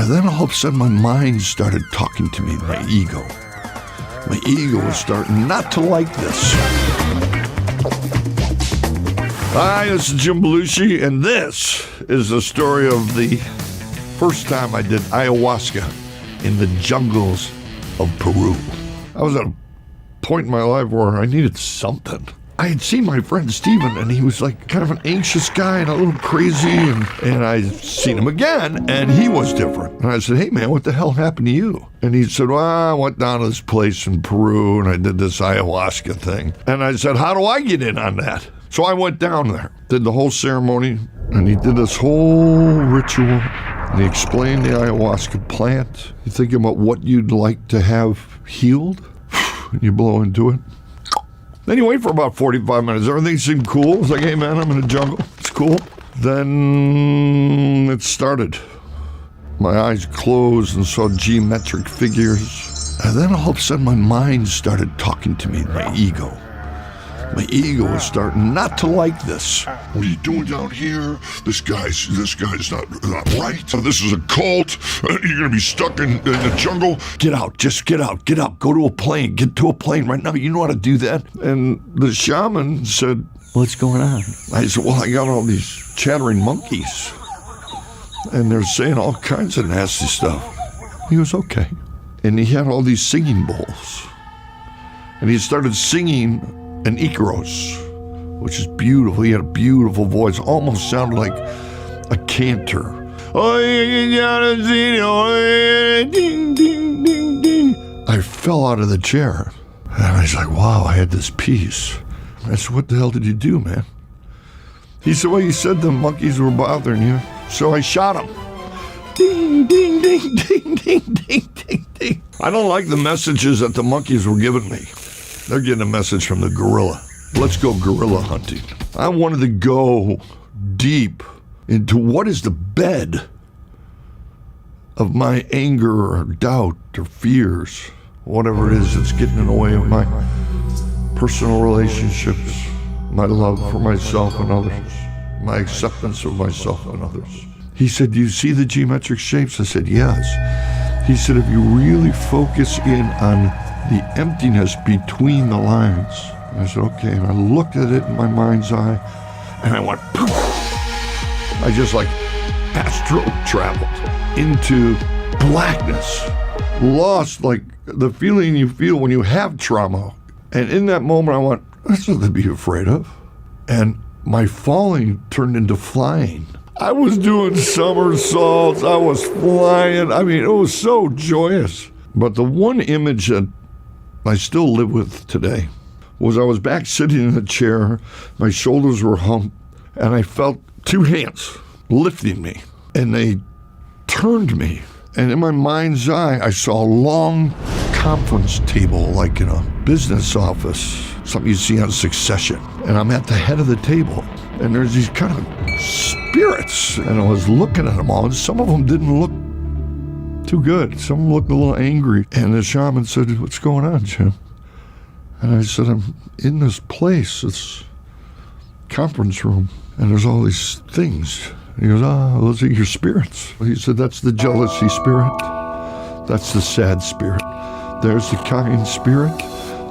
And then all of a sudden my mind started talking to me, my ego. My ego was starting not to like this. Hi, this is Jim Belushi, and this is the story of the first time I did ayahuasca in the jungles of Peru. I was at a point in my life where I needed something. I had seen my friend Steven, and he was like kind of an anxious guy and a little crazy, and I seen him again, and he was different. And I said, hey man, what the hell happened to you? And he said, well, I went down to this place in Peru, and I did this ayahuasca thing. And I said, how do I get in on that? So I went down there, did the whole ceremony, and he did this whole ritual, and he explained the ayahuasca plant. You think about what you'd like to have healed, and you blow into it. Then you wait for about 45 minutes. Everything seemed cool. It's like, hey man, I'm in the jungle. It's cool. Then it started. My eyes closed and saw geometric figures. And then all of a sudden my mind started talking to me, my ego. My ego was starting not to like this. What are you doing down here? This guy's not right. This is a cult. You're gonna be stuck in the jungle. Get out, just get out. Go to a plane, get to a plane right now. You know how to do that? And the shaman said, what's going on? I said, well, I got all these chattering monkeys. And they're saying all kinds of nasty stuff. He was okay. And he had all these singing bowls. And he started singing an Icaros, which is beautiful. He had a beautiful voice, almost sounded like a cantor. I fell out of the chair, and I was like, wow, I had this peace. I said, what the hell did you do, man? He said, well, you said the monkeys were bothering you, so I shot them. Ding, ding, ding, ding, ding, ding, ding, ding. I don't like the messages that the monkeys were giving me. They're getting a message from the gorilla. Let's go gorilla hunting. I wanted to go deep into what is the bed of my anger or doubt or fears, whatever it is that's getting in the way of my personal relationships, my love for myself and others, my acceptance of myself and others. He said, do you see the geometric shapes? I said, yes. He said, if you really focus in on the emptiness between the lines. And I said, okay. And I looked at it in my mind's eye, and I went, poof. I just like astro traveled into blackness, lost like the feeling you feel when you have trauma. And in that moment, I went, that's nothing to be afraid of. And my falling turned into flying. I was doing somersaults. I was flying. I mean, it was so joyous. But the one image that I still live with today was I was back sitting in a chair, my shoulders were humped, and I felt two hands lifting me, and they turned me. And in my mind's eye, I saw a long conference table, like in a business office, something you see on Succession. And I'm at the head of the table, and there's these kind of spirits, and I was looking at them all, and some of them didn't look too good. Some looked a little angry. And the shaman said, what's going on, Jim? And I said, I'm in this place, this conference room, and there's all these things. And he goes, those are your spirits. He said, that's the jealousy spirit. That's the sad spirit. There's the kind spirit.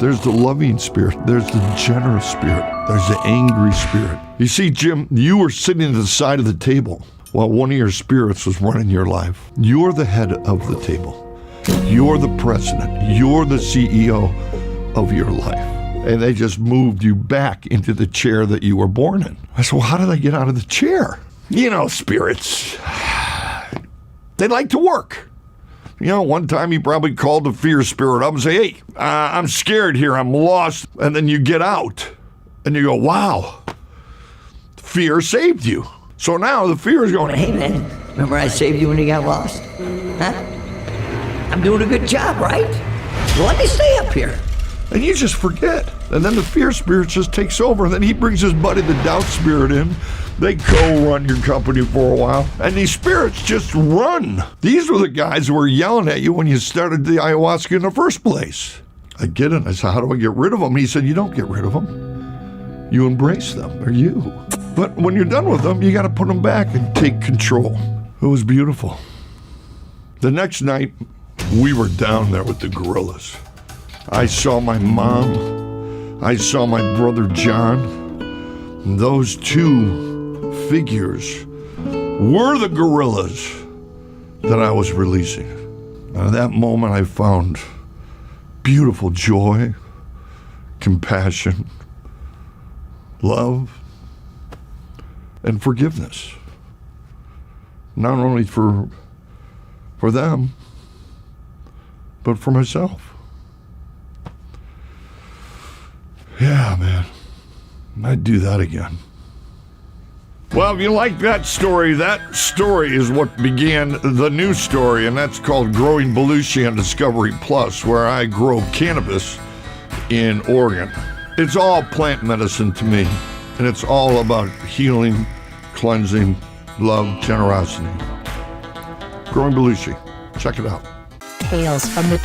There's the loving spirit. There's the generous spirit. There's the angry spirit. You see, Jim, you were sitting at the side of the table while one of your spirits was running your life. You're the head of the table. You're the president. You're the CEO of your life. And they just moved you back into the chair that you were born in. I said, well, how did I get out of the chair? You know, spirits, they like to work. You know, one time he probably called the fear spirit up and say, hey, I'm scared here. I'm lost. And then you get out and you go, wow, fear saved you. So now the fear is going, hey man, remember I saved you when you got lost? Huh? I'm doing a good job, right? Well, let me stay up here. And you just forget. And then the fear spirit just takes over. And then he brings his buddy, the doubt spirit, in. They co-run your company for a while. And these spirits just run. These were the guys who were yelling at you when you started the ayahuasca in the first place. I get it. I said, how do I get rid of them? He said, you don't get rid of them. You embrace them. They're you. But when you're done with them, you got to put them back and take control. It was beautiful. The next night, we were down there with the gorillas. I saw my mom. I saw my brother John. Those two figures were the gorillas that I was releasing. And at that moment, I found beautiful joy, compassion, love, and forgiveness. Not only for them, but for myself. Yeah, man, I'd do that again. Well, if you like that story is what began the new story, and that's called Growing Belushi on Discovery Plus, where I grow cannabis in Oregon. It's all plant medicine to me, and it's all about healing, cleansing, love, generosity. Growing Belushi. Check it out. Tales from the